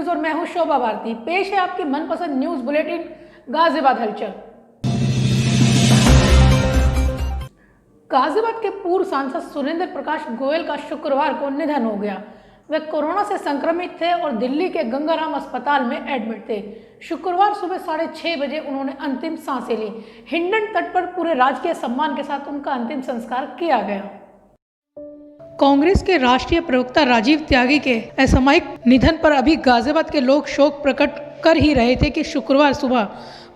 News और मैं हूं शोभा भारती। पेश है आपकी मनपसंद न्यूज बुलेटिन गाजियाबाद हलचल। गाजियाबाद के पूर्व सांसद सुरेंद्र प्रकाश गोयल का शुक्रवार को निधन हो गया। वे कोरोना से संक्रमित थे और दिल्ली के गंगाराम अस्पताल में एडमिट थे। शुक्रवार सुबह 6:30 बजे उन्होंने अंतिम सांसें ली। हिंडन तट पर पूरे राजकीय सम्मान के साथ उनका अंतिम संस्कार किया गया। कांग्रेस के राष्ट्रीय प्रवक्ता राजीव त्यागी के असामयिक निधन पर अभी गाजियाबाद के लोग शोक प्रकट कर ही रहे थे कि शुक्रवार सुबह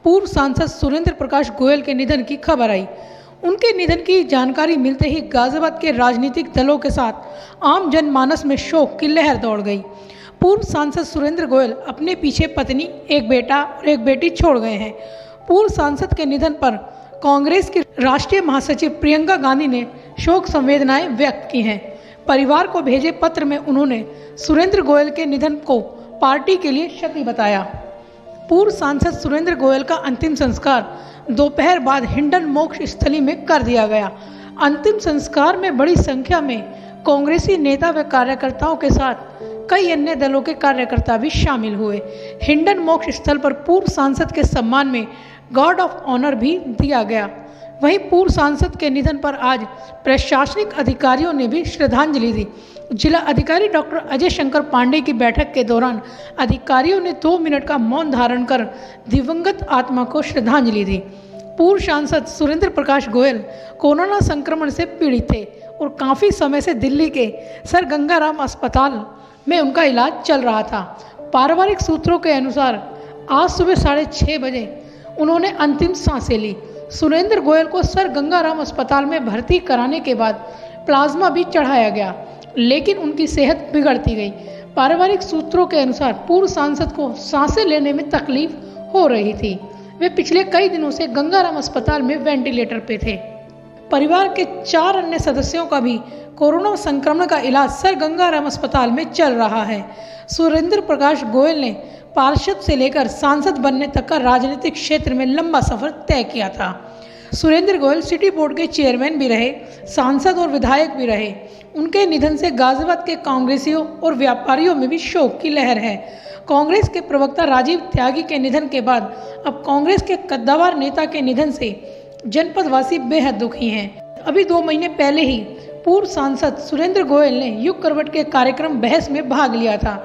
पूर्व सांसद सुरेंद्र प्रकाश गोयल के निधन की खबर आई। उनके निधन की जानकारी मिलते ही गाजियाबाद के राजनीतिक दलों के साथ आम जनमानस में शोक की लहर दौड़ गई। पूर्व सांसद सुरेंद्र गोयल अपने पीछे पत्नी, एक बेटा और एक बेटी छोड़ गए हैं। पूर्व सांसद के निधन पर कांग्रेस की राष्ट्रीय महासचिव प्रियंका गांधी ने शोक संवेदनाएं व्यक्त की हैं। परिवार को भेजे पत्र में उन्होंने सुरेंद्र गोयल के निधन को पार्टी के लिए क्षति बताया। पूर्व सांसद सुरेंद्र गोयल का अंतिम संस्कार दोपहर बाद हिंडन मोक्ष स्थली में कर दिया गया। अंतिम संस्कार में बड़ी संख्या में कांग्रेसी नेता व कार्यकर्ताओं के साथ कई अन्य दलों के कार्यकर्ता भी शामिल हुए। हिंडन मोक्ष स्थल पर पूर्व सांसद के सम्मान में गार्ड ऑफ ऑनर भी दिया गया। वहीं पूर्व सांसद के निधन पर आज प्रशासनिक अधिकारियों ने भी श्रद्धांजलि दी। जिला अधिकारी डॉक्टर अजय शंकर पांडे की बैठक के दौरान अधिकारियों ने 2 मिनट का मौन धारण कर दिवंगत आत्मा को श्रद्धांजलि दी। पूर्व सांसद सुरेंद्र प्रकाश गोयल कोरोना संक्रमण से पीड़ित थे और काफ़ी समय से दिल्ली के सर गंगाराम अस्पताल में उनका इलाज चल रहा था। पारिवारिक सूत्रों के अनुसार आज सुबह 6:30 बजे उन्होंने अंतिम सांसें ली। सुरेंद्र गोयल को सर गंगाराम अस्पताल में भर्ती कराने के बाद प्लाज्मा भी चढ़ाया गया, लेकिन उनकी सेहत बिगड़ती गई। पारिवारिक सूत्रों के अनुसार पूर्व सांसद को सांसें लेने में तकलीफ हो रही थी। वे पिछले कई दिनों से गंगाराम अस्पताल में वेंटिलेटर पे थे। परिवार के 4 अन्य सदस्यों का भी कोरोना संक्रमण का इलाज सर गंगाराम अस्पताल में चल रहा है। सुरेंद्र प्रकाश गोयल ने पार्षद से लेकर सांसद बनने तक का राजनीतिक क्षेत्र में लंबा सफर तय किया था। सुरेंद्र गोयल सिटी बोर्ड के चेयरमैन भी रहे, सांसद और विधायक भी रहे। उनके निधन से गाजियाबाद के कांग्रेसियों और व्यापारियों में भी शोक की लहर है। कांग्रेस के प्रवक्ता राजीव त्यागी के निधन के बाद अब कांग्रेस के कद्दावर नेता के निधन से जनपदवासी बेहद दुखी हैं। अभी 2 महीने पहले ही पूर्व सांसद सुरेंद्र गोयल ने युग करवट के कार्यक्रम बहस में भाग लिया था।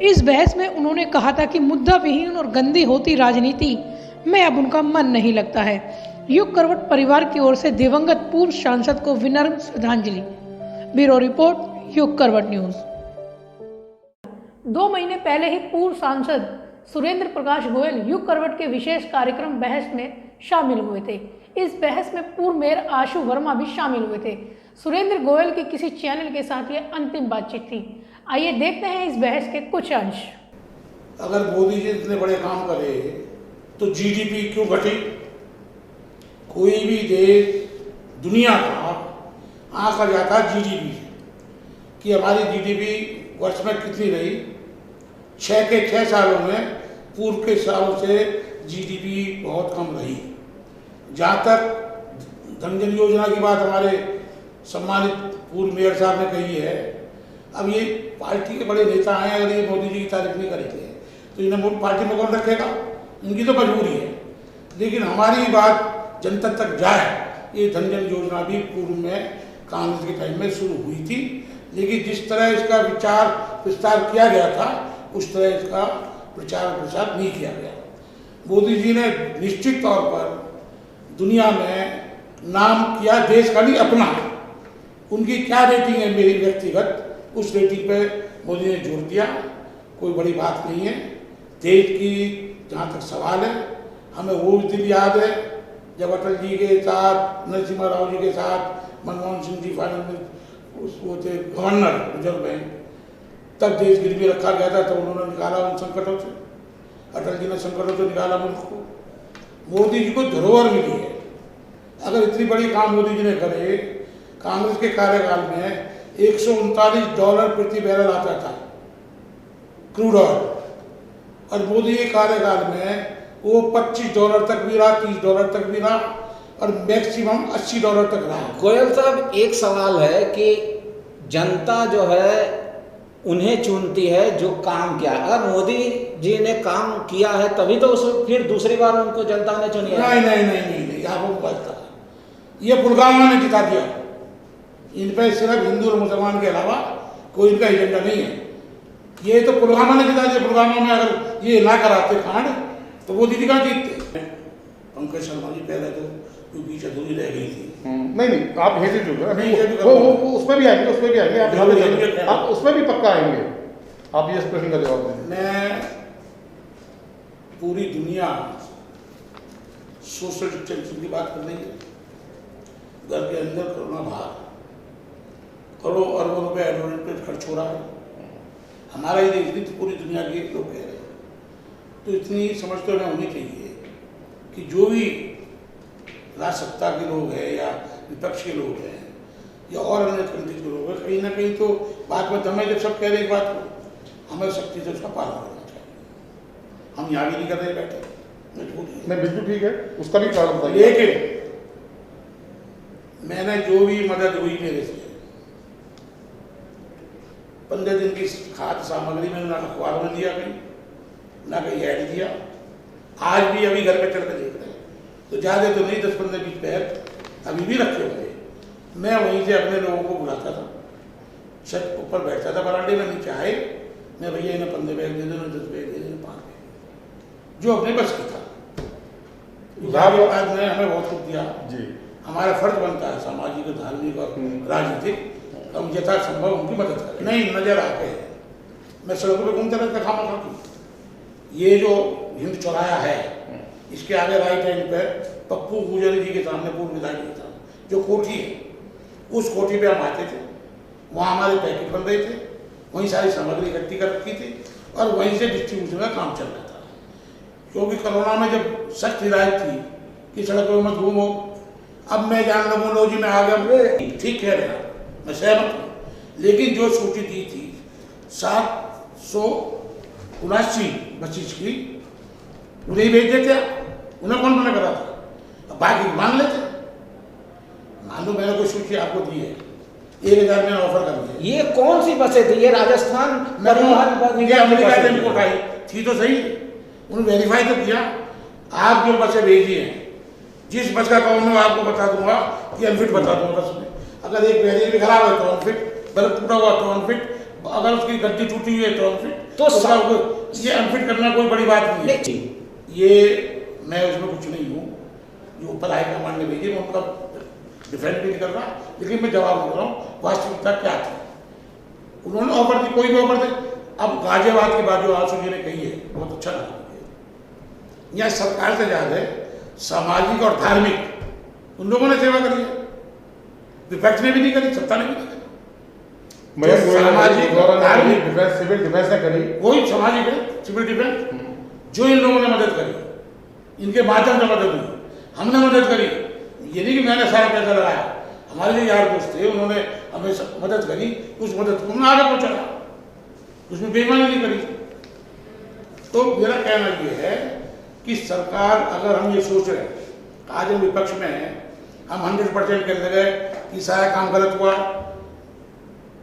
इस बहस में उन्होंने कहा था कि मुद्दा विहीन और गंदी होती राजनीति में अब उनका मन नहीं लगता है। युग करवट परिवार की ओर से दिवंगत पूर्व सांसद को विनम्र श्रद्धांजलि। ब्यूरो रिपोर्ट, युग करवट न्यूज। 2 महीने पहले ही पूर्व सांसद सुरेंद्र प्रकाश गोयल युग करवट के विशेष कार्यक्रम बहस में शामिल हुए थे। इस बहस में पूर्व मेयर आशु वर्मा भी शामिल हुए थे। सुरेंद्र गोयल की किसी चैनल के साथ ये अंतिम बातचीत थी। आइए देखते हैं इस बहस के कुछ अंश। अगर मोदी जी इतने बड़े काम करे तो जीडीपी क्यों घटी? कोई भी देश दुनिया का आंका जाता है जीडीपी कि हमारी जीडीपी वर्ष में कितनी रही। 6 के 6 सालों में पूर्व के सालों से जीडीपी बहुत कम रही। जहाँ तक धन जन योजना की बात हमारे सम्मानित पूर्व मेयर साहब ने कही है, अब ये पार्टी के बड़े नेता हैं, अगर ये मोदी जी की तारीफ नहीं करेंगे तो इन्हें पार्टी में कौन रखेगा? उनकी तो मजबूरी है। लेकिन हमारी बात जनता तक जाए। ये धन जन योजना भी पूर्व में कांग्रेस के टाइम में शुरू हुई थी, लेकिन जिस तरह इसका विचार विस्तार किया गया था उस तरह इसका प्रचार प्रसार नहीं किया गया। मोदी जी ने निश्चित तौर पर दुनिया में नाम किया, देश का नहीं अपना। उनकी क्या रेटिंग है मेरी व्यक्तिगत, उस रेटिंग पे मोदी ने जोर दिया। कोई बड़ी बात नहीं है। देश की जहाँ तक सवाल है, हमें वो दिन याद है जब अटल जी के साथ, नरसिम्हा राव जी के साथ, मनमोहन सिंह जी फाइनल में वो थे गवर्नर रिजर्व बैंक, तब देश गिरवी रखा गया था, तब उन्होंने निकाला उन संकटों से। अटल जी ने संकटों से निकाला मुल्क को। मोदी जी को धरोहर मिली है। अगर इतनी बड़ी काम मोदी जी ने करे, कांग्रेस के कार्यकाल में $139 प्रति बैरल आता था क्रूड ऑयल, और मोदी के कार्यकाल में वो $25 तक भी रहा, $30 तक भी रहा, और मैक्सिमम $80 तक रहा। गोयल साहब, एक सवाल है कि जनता जो है उन्हें चुनती है जो काम किया। अगर मोदी जी ने काम किया है तभी तो उस फिर दूसरी बार उनको जनता ने चुनी है। नहीं नहीं नहीं नहीं नहीं, आपको पता है ये पुलगामा ने जिता दिया। इन पे सिर्फ हिंदू और मुसलमान के अलावा कोई इनका एजेंडा नहीं है। ये तो पुलवामा ने जिता दिया। पुलवामा में अगर ये ना कराते कांड तो वो दीदी कहाँ जीतते। पंकज शर्मा जी पहले तो बीच अधूरी रह गई थी। नहीं नहीं, आप यहीं से जुड़ नहीं, ये भी वो उसमें भी आएंगे, उसमें भी आएंगे, आप यहाँ पे जरूर, चलिए। जरूर। आप उसमें भी पक्का आएंगे। आप ये इस प्रश्न का जवाब दें। मैं पूरी दुनिया सोशल डिस्टेंसिंग की बात कर रही है। घर के अंदर कोरोना बाहर, करोड़ों अरबों रुपए एडवर्टाइजमेंट खर्च हो रहा है। हमारा ही देश नहीं, पूरी दुनिया के लोग कह रहे हैं। तो इतनी समझ तो हमें होनी चाहिए कि जो भी राज सत्ता के लोग हैं या विपक्ष के लोग हैं या और अन्य कंट्री के लोग हैं, कहीं ना कहीं तो बात में दम है। जब सब कह रहे हैं एक बात को, हमें सख्ती से उसका पालन करना चाहिए। हम यहाँ भी नहीं कर रहे बैठे, मजबूरी नहीं बिल्कुल ठीक है, उसका भी कारण बताइए। लेकिन मैंने जो भी मदद हुई मेरे से 15 दिन की खाद्य सामग्री मैंने ना अखबार में दिया, कहीं ना कहीं ऐड दिया। आज भी अभी घर पे चल के देख रहे हैं तो ज़्यादा तो नहीं, 10-15-20 पैर अभी भी रखे हुए। मैं वहीं से अपने लोगों को बुलाता था, छत ऊपर बैठता था बरामदे में, नीचे आए, मैं भैया इन्हें 15 बैग दे देना, 10 बैग दे देना, 5 बैग, जो अपने बस की था। आज ने हमें बहुत कुछ दिया जी। हमारा फर्ज बनता है सामाजिक और धार्मिक और राजनीतिक, हम यथासंभव उनकी मदद करें। नहीं नजर आते हैं, मैं सड़कों पे घूमते रहता खामा खाती। ये जो हिंद चौराया है, इसके आगे राइट हैंड पे पप्पू गुजरी जी के सामने पूर्व विधायक था, जो कोठी है, उस कोठी पे हम आते थे। वहाँ हमारे पैकेट बन रहे थे, वहीं सारी सामग्री इकट्ठी कर रखी थी और वहीं से डिस्ट्रीब्यूशन का काम चल रहा था। क्योंकि कोरोना में जब सख्त हिदायत थी कि सड़कों में घूमो, अब मैं जान लगूँ लो जी मैं आ गया, ठीक कह रहा, मैं सहमत हूँ। लेकिन जो सूची दी थी 779 बच्चीज की, उन्हें भेज देते, उन्हें कौन मना करा था? अब बाकी मांग लेते। मान लो मैंने कोई सूची आपको दी है, 1000 मैंने ऑफर कर दिया। ये कौन सी बसें थी? ये राजस्थान परिवहन ये अमेरिका से इनको उठाई थी तो सही, उन्होंने वेरीफाई तो किया। आप जो बसें भेजी हैं, जिस बस का कहूँ मैं आपको बता दूंगा कि अनफिट बता दूंगा बस में। अगर एक बैरियर भी खराब है तो अनफिट, बल्ब टूटा हुआ तो अनफिट, अगर उसकी गद्दी टूटी हुई है तो अनफिट। तो ये अनफिट करना कोई बड़ी बात नहीं है। ये मैं उसमें कुछ नहीं हूँ, जो ऊपर हाईकमांड ने भेजी, मैं उनका डिफेंड भी नहीं कर रहा, लेकिन मैं जवाब दे रहा हूँ वास्तविकता क्या थी। उन्होंने ऑफर दी, कोई भी ऑफर दे। अब गाजियाबाद की बात जो आंसू जी ने कही है बहुत अच्छा लगा। यहाँ सरकार से ज्यादा सामाजिक और धार्मिक उन लोगों ने सेवा करी है, विपक्ष ने भी नहीं करी, सत्ता ने भी नहीं करी। सामाजिक और धार्मिक डिफेंस, सिविल डिफेंस ने करी, वही सामाजिक है, सिविल डिफेंस, जो इन लोगों ने मदद करी, इनके माध्यम से मदद हुई, हमने मदद करी। ये नहीं कि मैंने सारा पैसा लगाया, हमारे जो यार दोस्त थे उन्होंने हमें मदद करी, उस मदद को हमने आगे पहुंचाया, उसमें बेईमानी नहीं करी। तो मेरा कहना ये है कि सरकार, अगर हम ये सोच रहे हैं, आज हम विपक्ष में हैं, हम 100% कहने लगे कि सारा काम गलत हुआ,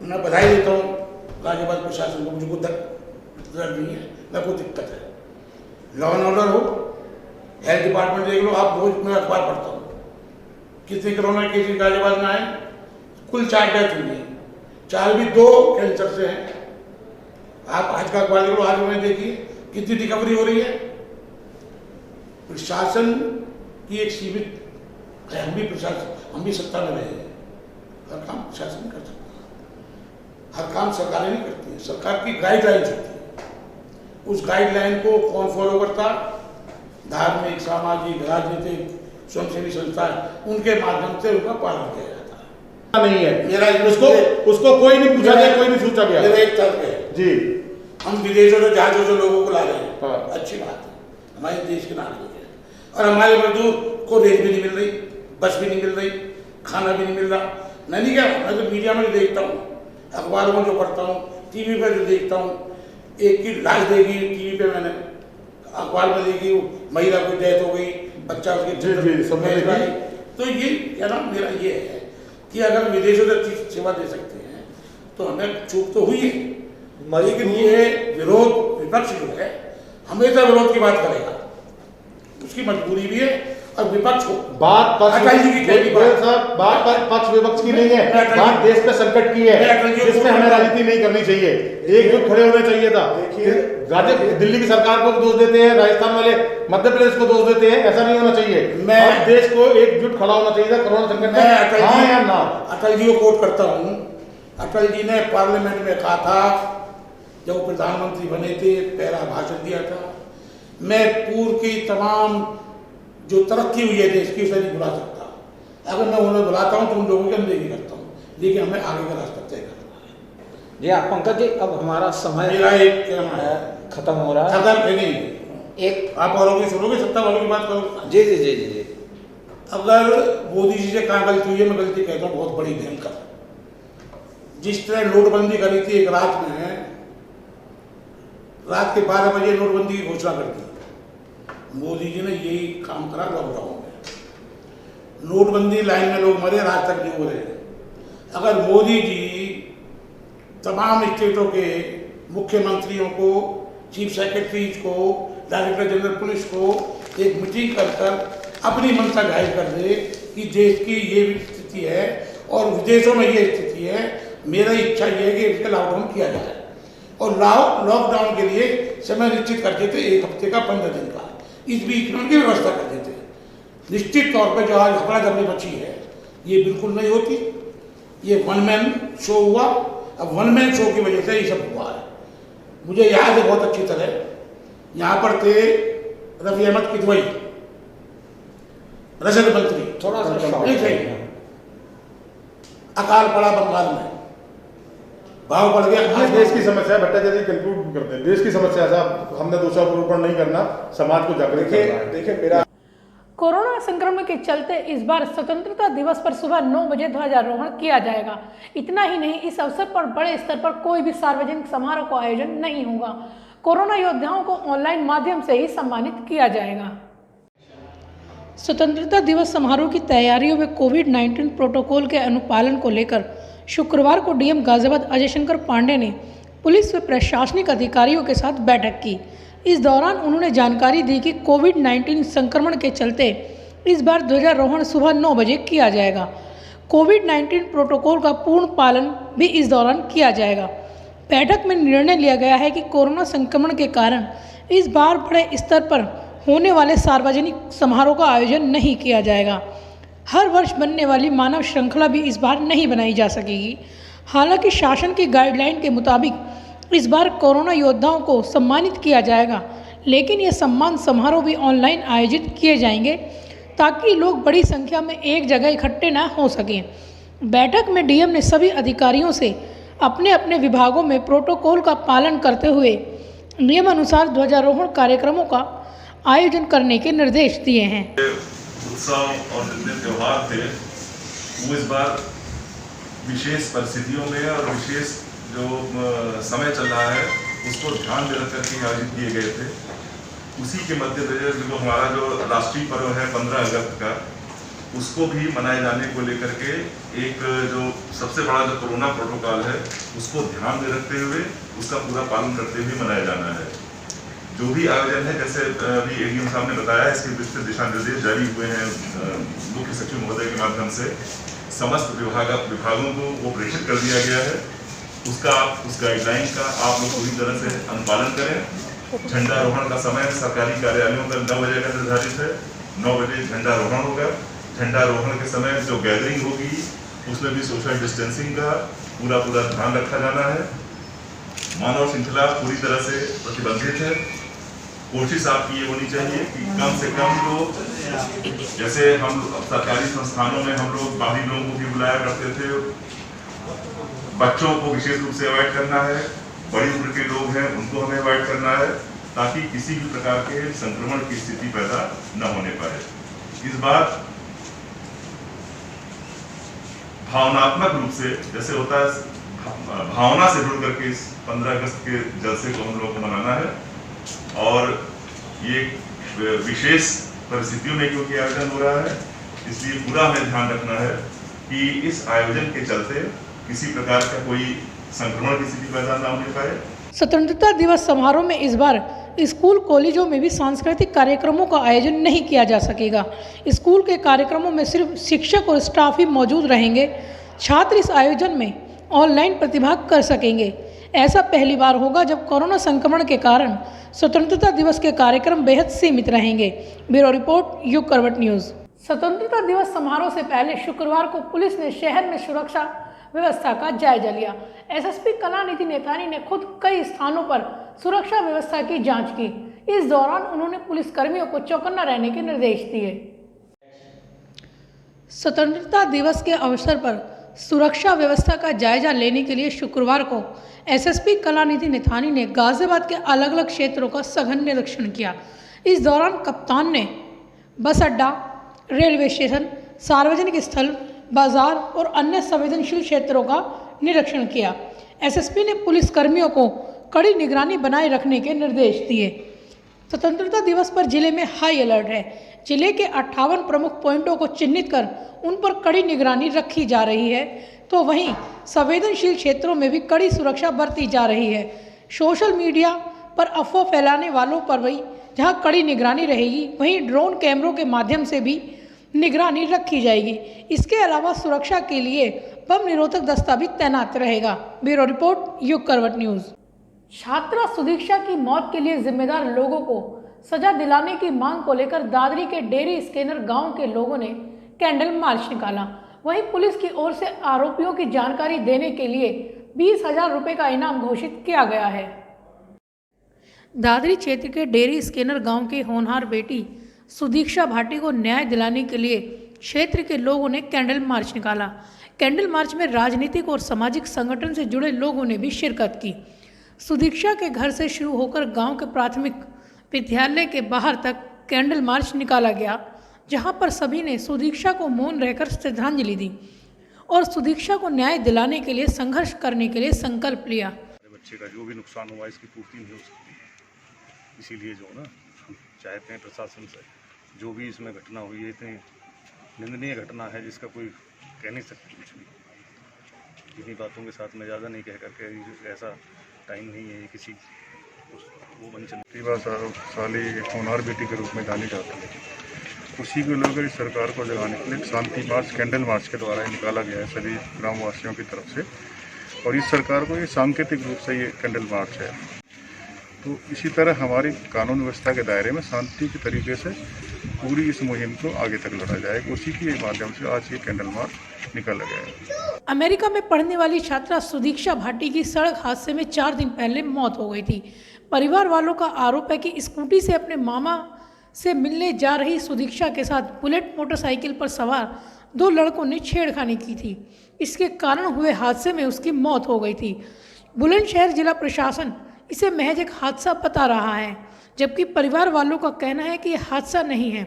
मैं बधाई देता हूँ गाजियाबाद प्रशासन को, मुझे कोई दर्द नहीं है, न कोई दिक्कत है। लॉ एंड ऑर्डर हो, हेल्थ डिपार्टमेंट देख लो आप, रोज मैं अखबार पढ़ता हूँ कितने कोरोना केसेस गाजियाबाद में आए, कुल 4 डेथ हुई है, 4 भी 2 कैंसर से हैं। आप आज का अखबार देख लो, आज में देखिए कितनी रिकवरी हो रही है। प्रशासन की एक सीमित है, हम भी प्रशासन, हम भी सत्ता में रहे हैं, हर काम प्रशासन कर सकता है, हर काम सरकारें नहीं करती है, सरकार की गाइडलाइंस होती है। उस गाइडलाइन को कौन फॉलो करता? धार्मिक, सामाजिक, राजनीतिक, स्वयंसेवी संस्थाएं, उनके माध्यम से उनका पालन किया जाता है। नहीं है मेरा उसको कोई नहीं पूछा गया, कोई नहीं सोचा गया। मेरा एक तर्क है जी, हम विदेशों से जहाजों से लोगों को ला रहे हैं, हाँ। अच्छी बात है, हमारे देश के नागरिक है, और हमारे मजदूर को रेल भी नहीं मिल रही, बस भी नहीं मिल रही, खाना भी नहीं मिल रहा। नहीं क्या, मैं तो मीडिया में जो देखता हूँ, अखबारों में जो पढ़ता हूँ, टीवी पर जो देखता हूँ, एक की लाश देखी टीवी पे, मैंने अखबार में देखी, महिला की डेथ हो गई, बच्चा उसकी। तो ये क्या नाम, मेरा ये है कि अगर विदेशों से सेवा दे सकते हैं तो हमें चूक तो हुई है, लेकिन ये विरोध, विपक्ष जो है हमेशा विरोध की बात करेगा, उसकी मजबूरी भी है। और विपक्ष को बात अटल जी की कहनी बात पक्ष विपक्ष की नहीं है, बात देश पे संकट की है, जिसमें हमें राजनीति नहीं करनी चाहिए, एकजुट खड़े होना चाहिए था। राज्य दिल्ली की सरकार को दोष देते हैं, राजस्थान वाले मध्य प्रदेश को दोष देते हैं, ऐसा नहीं होना चाहिए। मैं देश को एकजुट खड़ा होना चाहिए था कोरोना संकट में। हाँ या ना? अटल जी को कोट करता हूँ। अटल जी ने पार्लियामेंट में कहा था, जब वो प्रधानमंत्री बने थे, पहला भाषण दिया था, मैं पूर्व की तमाम जो तरक्की हुई है देश की उसे नहीं भुला सकता। अगर मैं उन्हें बुलाता हूँ तो उन लोगों की अनदेखी करता हूँ, लेकिन हमें आगे का रास्ता तय करना है। जी हाँ पंकज जी, अब हमारा समय मेरा एक कहना है, खत्म हो रहा है। खत्म नहीं, एक आप वालों की सुनोगे, सत्ता वालों की बात करोगे। जी जी जी जी जी अगर मोदी जी से कहाँ गलती हुई है, मैं गलती कहता हूँ बहुत बड़ी, भयंकर। जिस तरह नोटबंदी करी थी एक रात में, रात के 12 बजे नोटबंदी की घोषणा कर दी, मोदी जी ने यही काम करा लॉकडाउन में। नोटबंदी लाइन में लोग मरे, रात तक नहीं हो रहे। अगर मोदी जी तमाम स्टेटों के मुख्यमंत्रियों को, चीफ सेक्रेटरीज को, डायरेक्टर जनरल पुलिस को एक मीटिंग कर अपनी मंशा जाहिर कर दे कि देश की ये स्थिति है और विदेशों में ये स्थिति है, मेरा इच्छा ये है कि इसका लॉकडाउन किया जाए, और लॉकडाउन के लिए समय निश्चित कर देते, 1 हफ्ते का, 15 दिन का, इस बीच में उनकी व्यवस्था कर देते। निश्चित तौर पर जो आज हकड़ा दबड़ी बची है, ये बिल्कुल नहीं होती। ये वन मैन शो हुआ, अब वन मैन शो की वजह से ये सब हुआ है। मुझे याद है बहुत अच्छी तरह, यहाँ पर थे रफी अहमद किदवई, रसद मंत्री, थोड़ा सा अकाल पड़ा बंगाल में, भाव बढ़ गया। ये देश की समस्या है। भट्टाचार्य कंक्लूड करते हैं, देश की समस्या है साहब, हमने दोषारोपण नहीं करना, समाज को जागरूक करना है। देखिए मेरा कोरोना संक्रमण के चलते इस बार स्वतंत्रता दिवस पर सुबह 9 बजे ध्वजारोहण किया जाएगा। इतना ही नहीं, इस अवसर पर बड़े स्तर पर कोई भी सार्वजनिक समारोह का आयोजन नहीं होगा। कोरोना योद्धाओं को ऑनलाइन माध्यम से ही सम्मानित किया जाएगा। स्वतंत्रता दिवस समारोह की तैयारियों में कोविड-19 प्रोटोकॉल के अनुपालन को लेकर शुक्रवार को डीएम गाजियाबाद अजय शंकर पांडे ने पुलिस व प्रशासनिक अधिकारियों के साथ बैठक की। इस दौरान उन्होंने जानकारी दी कि कोविड-19 संक्रमण के चलते इस बार ध्वजारोहण सुबह 9 बजे किया जाएगा। कोविड-19 प्रोटोकॉल का पूर्ण पालन भी इस दौरान किया जाएगा। बैठक में निर्णय लिया गया है कि कोरोना संक्रमण के कारण इस बार बड़े स्तर पर होने वाले सार्वजनिक समारोह का आयोजन नहीं किया जाएगा। हर वर्ष बनने वाली मानव श्रृंखला भी इस बार नहीं बनाई जा सकेगी। हालांकि शासन की गाइडलाइन के मुताबिक इस बार कोरोना योद्धाओं को सम्मानित किया जाएगा, लेकिन ये सम्मान समारोह भी ऑनलाइन आयोजित किए जाएंगे ताकि लोग बड़ी संख्या में एक जगह इकट्ठे न हो सकें। बैठक में डीएम ने सभी अधिकारियों से अपने अपने विभागों में प्रोटोकॉल का पालन करते हुए नियमानुसार ध्वजारोहण कार्यक्रमों का आयोजन करने के निर्देश दिए हैं। उत्सव और जितने त्यौहार थे वो इस बार विशेष परिस्थितियों में और विशेष जो समय चल रहा है उसको ध्यान में रख करके आयोजित किए गए थे। उसी के मद्देनजर जो हमारा जो राष्ट्रीय पर्व है 15 अगस्त का, उसको भी मनाए जाने को लेकर के एक जो सबसे बड़ा जो कोरोना प्रोटोकॉल है उसको ध्यान में रखते हुए उसका पूरा पालन करते हुए मनाया जाना है। जो भी आयोजन है, जैसे अभी एडीएम साहब ने बताया, इसके विस्तृत दिशा निर्देश जारी हुए हैं मुख्य सचिव महोदय के माध्यम से। समस्त विभागों को वो प्रेषित कर दिया गया है। उस गाइडलाइन का आप लोग पूरी तरह से अनुपालन करें। झंडारोहण का समय सरकारी कार्यालयों का 9 बजे का निर्धारित है। 9 बजे झंडारोहण होगा। झंडारोहण के समय जो गैदरिंग होगी उसमें भी सोशल डिस्टेंसिंग का पूरा ध्यान रखा जाना है। मानव श्रृंखला पूरी तरह से प्रतिबंधित है। कोशिश आपकी ये होनी चाहिए कि कम से कम लोग, जैसे हम सरकारी संस्थानों में हम लोग बाहरी लोगों को भी बुलाया करते थे, बच्चों को विशेष रूप से अवॉइड करना है। बड़ी उम्र के लोग हैं उनको हमें अवॉइड करना है ताकि किसी भी प्रकार के संक्रमण की स्थिति पैदा न होने पाए। इस बार भावनात्मक रूप से, जैसे होता है भावना से जुड़ करके इस 15 अगस्त के जलसे को हम लोगों को मनाना है। और ये विशेष परिस्थितियों में क्योंकि आयोजन हो रहा है, इसलिए पूरा हमें ध्यान रखना है कि इस आयोजन के चलते किसी प्रकार का कोई संक्रमण की स्थिति पैदा न होने पाए। स्वतंत्रता दिवस समारोह में इस बार स्कूल कॉलेजों में भी सांस्कृतिक कार्यक्रमों का आयोजन नहीं किया जा सकेगा। स्कूल के कार्यक्रमों में सिर्फ शिक्षक और स्टाफ ही मौजूद रहेंगे। छात्र इस आयोजन में ऑनलाइन प्रतिभाग कर सकेंगे। ऐसा पहली बार होगा जब कोरोना संक्रमण के कारण स्वतंत्रता दिवस के कार्यक्रम बेहद सीमित रहेंगे। ब्यूरो रिपोर्ट, युग करवट न्यूज़। स्वतंत्रता दिवस समारोह से पहले शुक्रवार को पुलिस ने शहर में सुरक्षा व्यवस्था का जायजा लिया। एसएसपी कलानिधि नेथानी ने खुद कई स्थानों पर सुरक्षा व्यवस्था की जांच की। इस दौरान उन्होंने पुलिसकर्मियों को चौकन्ना रहने के निर्देश दिए। स्वतंत्रता दिवस के अवसर पर सुरक्षा व्यवस्था का जायजा लेने के लिए शुक्रवार को एसएसपी कलानिधि नेथानी ने गाजियाबाद के अलग अलग क्षेत्रों का सघन निरीक्षण किया। इस दौरान कप्तान ने बस अड्डा, रेलवे स्टेशन, सार्वजनिक स्थल, बाजार और अन्य संवेदनशील क्षेत्रों का निरीक्षण किया। एसएसपी ने पुलिसकर्मियों को कड़ी निगरानी बनाए रखने के निर्देश दिए। स्वतंत्रता दिवस पर जिले में हाई अलर्ट है। जिले के 58 प्रमुख पॉइंटों को चिन्हित कर उन पर कड़ी निगरानी रखी जा रही है, तो वहीं संवेदनशील क्षेत्रों में भी कड़ी सुरक्षा बरती जा रही है। सोशल मीडिया पर अफवाह फैलाने वालों पर भी जहां कड़ी निगरानी रहेगी, वहीं ड्रोन कैमरों के माध्यम से भी निगरानी रखी जाएगी। इसके अलावा सुरक्षा के लिए बम निरोधक दस्ता भी तैनात रहेगा। ब्यूरो रिपोर्ट, युग करवट न्यूज़। छात्रा सुदीक्षा की मौत के लिए जिम्मेदार लोगों को सजा दिलाने की मांग को लेकर दादरी के डेरी स्कैनर गांव के लोगों ने कैंडल मार्च निकाला। वहीं पुलिस की ओर से आरोपियों की जानकारी देने के लिए 20,000 रुपये का इनाम घोषित किया गया है। दादरी क्षेत्र के डेरी स्कैनर गांव की होनहार बेटी सुदीक्षा भाटी को न्याय दिलाने के लिए क्षेत्र के लोगों ने कैंडल मार्च निकाला। कैंडल मार्च में राजनीतिक और सामाजिक संगठन से जुड़े लोगों ने भी शिरकत की। सुदीक्षा के घर से शुरू होकर गांव के प्राथमिक विद्यालय के बाहर तक कैंडल मार्च निकाला गया, जहां पर सभी ने सुदीक्षा को मौन रहकर श्रद्धांजलि दी और सुदीक्षा को न्याय दिलाने के लिए संघर्ष करने के लिए संकल्प लिया। बच्चे का जो भी नुकसान हुआ इसकी पूर्ति नहीं हो सकती, इसीलिए जो ना हम चाहते हैं प्रशासन से जो भी इसमें घटना हुई है इतनी निंदनीय घटना है जिसका कोई कह नहीं सकती कुछ भी। इन्हीं बातों के साथ मैं ज़्यादा नहीं कह करके, ऐसा टाइम नहीं है किसी वो बन चलती साली होनहार बेटी के रूप में जानी जाती है। उसी को लेकर इस सरकार को जगाने के लिए शांति मार्च, कैंडल मार्च के द्वारा निकाला गया है सभी ग्रामवासियों की तरफ से, और इस सरकार को ये सांकेतिक रूप से ये कैंडल मार्च है। तो इसी तरह हमारी कानून व्यवस्था के दायरे में शांति के तरीके से पूरी इस मुहिम को आगे तक लड़ा जाएगा। उसी के माध्यम से आज ये कैंडल मार्च निकाला गया है। अमेरिका में पढ़ने वाली छात्रा सुदीक्षा भाटी की सड़क हादसे में 4 दिन पहले मौत हो गई थी। परिवार वालों का आरोप है कि स्कूटी से अपने मामा से मिलने जा रही सुदीक्षा के साथ बुलेट मोटरसाइकिल पर सवार 2 लड़कों ने छेड़खानी की थी। इसके कारण हुए हादसे में उसकी मौत हो गई थी। बुलंदशहर जिला प्रशासन इसे महज एक हादसा बता रहा है, जबकि परिवार वालों का कहना है कि यह हादसा नहीं है।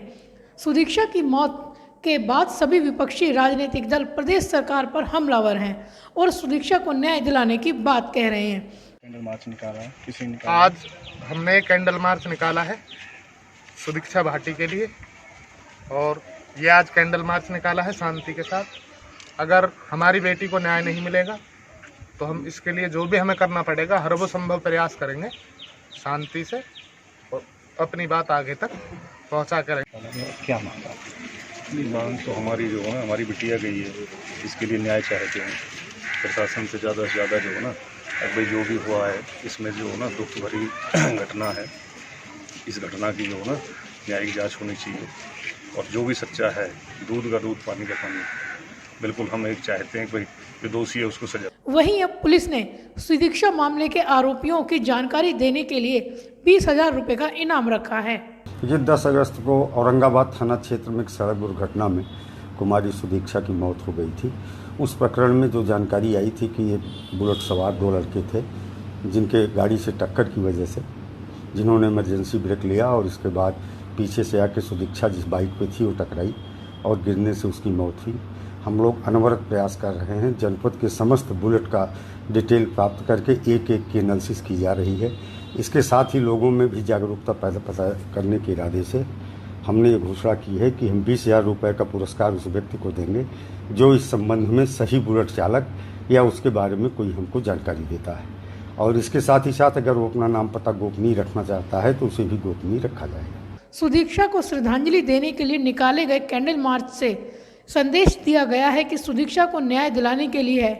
सुदीक्षा की मौत के बाद सभी विपक्षी राजनीतिक दल प्रदेश सरकार पर हमलावर हैं और सुदीक्षा को न्याय दिलाने की बात कह रहे हैं। कैंडल मार्च निकाला है, किसी निकाला आज हमने कैंडल मार्च निकाला है सुदीक्षा भाटी के लिए, और ये आज कैंडल मार्च निकाला है शांति के साथ। अगर हमारी बेटी को न्याय नहीं मिलेगा तो हम इसके लिए जो भी हमें करना पड़ेगा हर वो संभव प्रयास करेंगे शांति से, और अपनी बात आगे तक पहुंचा करेंगे। क्या मांग तो हमारी जो है हमारी बिटिया गई है, इसके लिए न्याय चाहते हैं प्रशासन से ज़्यादा जो है ना। अब भाई जो भी हुआ है इसमें जो है ना दुख भरी घटना है, इस घटना की जो है ना न्यायिक जांच होनी चाहिए, और जो भी सच्चा है दूध का दूध पानी का पानी, बिल्कुल हम एक चाहते हैं कि भाई जो दोषी है उसको सजा। वहीं अब पुलिस ने सुदीक्षा मामले के आरोपियों की जानकारी देने के लिए 20,000 रुपये का इनाम रखा है। ये 10 अगस्त को औरंगाबाद थाना क्षेत्र में एक सड़क दुर्घटना में कुमारी सुदीक्षा की मौत हो गई थी। उस प्रकरण में जो जानकारी आई थी कि ये बुलेट सवार 2 लड़के थे जिनके गाड़ी से टक्कर की वजह से, जिन्होंने इमरजेंसी ब्रेक लिया और इसके बाद पीछे से आके सुदीक्षा जिस बाइक पे थी वो टकराई और गिरने से उसकी मौत हुई। हम लोग अनवरत प्रयास कर रहे हैं, जनपद के समस्त बुलेट का डिटेल प्राप्त करके एक की एनालिसिस की जा रही है। इसके साथ ही लोगों में भी जागरूकता पैदा करने के इरादे से हमने ये घोषणा की है कि हम 20,000 रुपये का पुरस्कार उस व्यक्ति को देंगे जो इस संबंध में सही बुलेट चालक या उसके बारे में कोई हमको जानकारी देता है। और इसके साथ ही साथ अगर वो अपना नाम पता गोपनीय रखना चाहता है तो उसे भी गोपनीय रखा जाएगा। सुदीक्षा को श्रद्धांजलि देने के लिए निकाले गए कैंडल मार्च से संदेश दिया गया है कि सुदीक्षा को न्याय दिलाने के लिए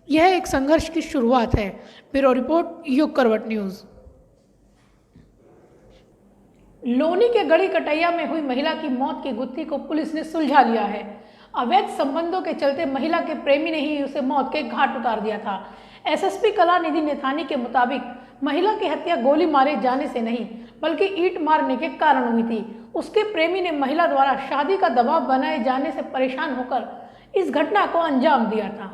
यह एक संघर्ष की शुरुआत है। ब्यूरो रिपोर्ट, युग करवट न्यूज़। लोनी के गढ़ी कटैया में हुई महिला की मौत की गुत्थी को पुलिस ने सुलझा लिया है। अवैध संबंधों के चलते महिला के प्रेमी ने ही उसे मौत के घाट उतार दिया था। एसएसपी कलानिधि नेथानी के मुताबिक महिला की हत्या गोली मारे जाने से नहीं बल्कि ईंट मारने के कारण हुई थी। उसके प्रेमी ने महिला द्वारा शादी का दबाव बनाए जाने से परेशान होकर इस घटना को अंजाम दिया था।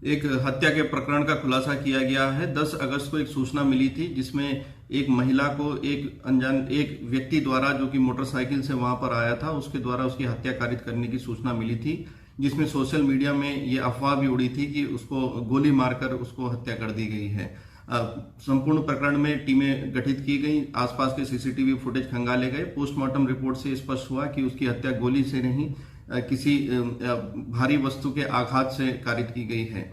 एक हत्या के प्रकरण का खुलासा किया गया है। 10 अगस्त को एक सूचना मिली थी जिसमें एक महिला को एक व्यक्ति द्वारा जो कि मोटरसाइकिल से वहां पर आया था उसके द्वारा उसकी हत्या कारित करने की सूचना मिली थी, जिसमें सोशल मीडिया में ये अफवाह भी उड़ी थी कि उसको गोली मारकर उसको हत्या कर दी गई है। संपूर्ण प्रकरण में टीमें गठित की गई, आसपास के सीसीटीवी फुटेज खंगाले गए। पोस्टमार्टम रिपोर्ट से स्पष्ट हुआ कि उसकी हत्या गोली से नहीं किसी भारी वस्तु के आघात से कारित की गई है।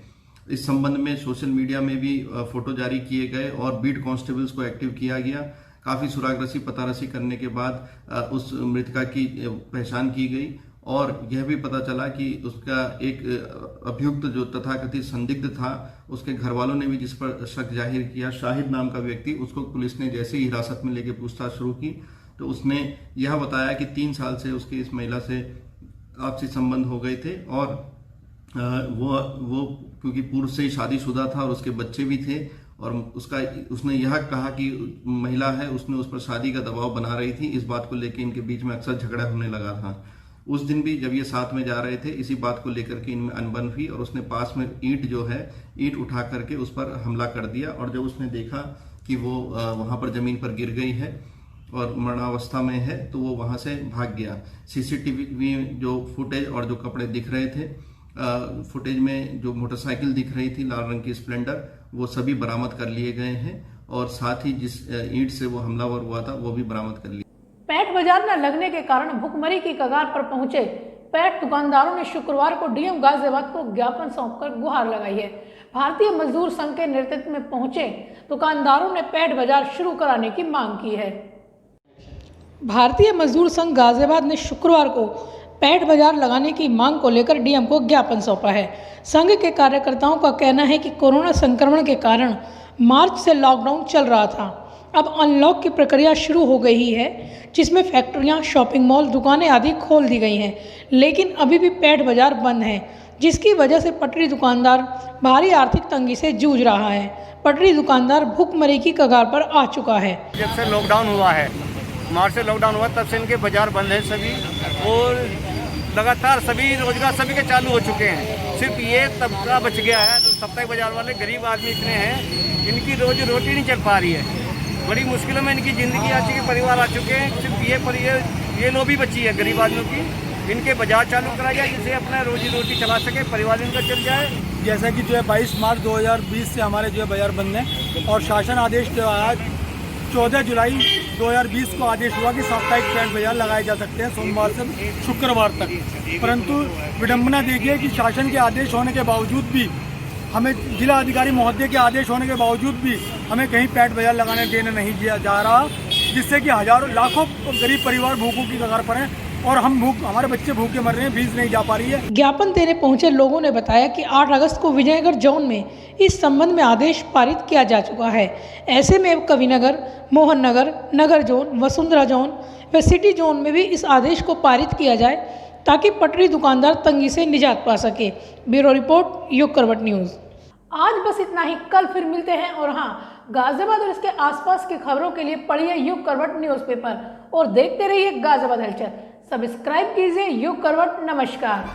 इस संबंध में सोशल मीडिया में भी फोटो जारी किए गए और बीट कांस्टेबल्स को एक्टिव किया गया। काफी सुरागरसी पतारसी करने के बाद उस मृतका की पहचान की गई और यह भी पता चला कि उसका एक अभियुक्त जो तथाकथित संदिग्ध था, उसके घर वालों ने भी जिस पर शक जाहिर किया, शाहिद नाम का व्यक्ति, उसको पुलिस ने जैसे ही हिरासत में लेकर पूछताछ शुरू की तो उसने यह बताया कि 3 साल से उसके इस महिला से आपसी संबंध हो गए थे और वो क्योंकि पूर्व से ही शादीशुदा था और उसके बच्चे भी थे और उसने यह कहा कि महिला है, उसने उस पर शादी का दबाव बना रही थी। इस बात को लेकर इनके बीच में अक्सर झगड़ा होने लगा था। उस दिन भी जब ये साथ में जा रहे थे इसी बात को लेकर के इनमें अनबन हुई और उसने पास में ईंट उठा करके उस पर हमला कर दिया और जब उसने देखा कि वो वहां पर जमीन पर गिर गई है और मरणावस्था में है तो वो वहां से भाग गया। सीसीटीवी में जो फुटेज और जो कपड़े दिख रहे थे, फुटेज में जो मोटरसाइकिल दिख रही थी लाल रंग की स्प्लेंडर, वो सभी बरामद कर लिए गए हैं और साथ ही जिस ईंट से वो हमलावर हुआ था वो भी बरामद कर लिया। पैठ बाजार न लगने के कारण भुखमरी की कगार पर पहुंचे पैठ दुकानदारों ने शुक्रवार को डीएम गाजियाबाद को ज्ञापन सौंपकर गुहार लगाई है। भारतीय मजदूर संघ के नेतृत्व में पहुंचे दुकानदारों ने पैठ बाजार शुरू कराने की मांग की है। भारतीय मजदूर संघ गाजियाबाद ने शुक्रवार को पैठ बाजार लगाने की मांग को लेकर डीएम को ज्ञापन सौंपा है। संघ के कार्यकर्ताओं का कहना है कि कोरोना संक्रमण के कारण मार्च से लॉकडाउन चल रहा था, अब अनलॉक की प्रक्रिया शुरू हो गई है जिसमें फैक्ट्रियां, शॉपिंग मॉल, दुकानें आदि खोल दी गई हैं, लेकिन अभी भी पैठ बाजार बंद है जिसकी वजह से पटरी दुकानदार भारी आर्थिक तंगी से जूझ रहा है। पटरी दुकानदार भुखमरी की कगार पर आ चुका है। जब से लॉकडाउन हुआ है, मार्च से लॉकडाउन हुआ तब से इनके बाजार बंद है सभी और लगातार सभी रोजगार सभी के चालू हो चुके हैं। सिर्फ ये तबका बच गया है। तो सप्ताहिक बाजार वाले गरीब आदमी इतने हैं, इनकी रोजी रोटी नहीं चल पा रही है। बड़ी मुश्किलों में इनकी ज़िंदगी आ चुकी, परिवार आ चुके हैं। सिर्फ ये लोभी बची है गरीब आदमियों की। इनके बाजार चालू कराया जाए जिससे अपना रोजी रोटी चला सके, परिवार इनका चल जाए। जैसा कि जो है 22 मार्च 2020 से हमारे जो है बाजार बंद है और शासन आदेश जो आज 14 जुलाई 2020 को आदेश हुआ कि साप्ताहिक पैठ बाजार लगाए जा सकते हैं सोमवार से शुक्रवार तक। परंतु विडंबना देखिए कि शासन के आदेश होने के बावजूद भी हमें, जिला अधिकारी महोदय के आदेश होने के बावजूद भी हमें कहीं पैठ बाजार लगाने देने नहीं दिया जा रहा, जिससे कि हजारों लाखों गरीब परिवार भूखों की कगार पर हैं और हमारे बच्चे भूखे मर रहे हैं, फीस नहीं जा पा रही है। ज्ञापन देने पहुंचे लोगों ने बताया कि 8 अगस्त को विजयनगर जोन में इस संबंध में आदेश पारित किया जा चुका है। ऐसे में अब कविनगर, मोहन नगर, नगर जोन, वसुंधरा जोन व सिटी जोन में भी इस आदेश को पारित किया जाए ताकि पटरी दुकानदार तंगी से निजात पा सके। ब्यूरो रिपोर्ट, युग करवट न्यूज़। आज बस इतना ही, कल फिर मिलते हैं। और हाँ, गाजियाबाद और इसके आसपास की खबरों के लिए पढ़िए युग करवट न्यूज़पेपर और देखते रहिए गाजियाबाद हलचल। सब्सक्राइब कीजिए युग करवट। नमस्कार।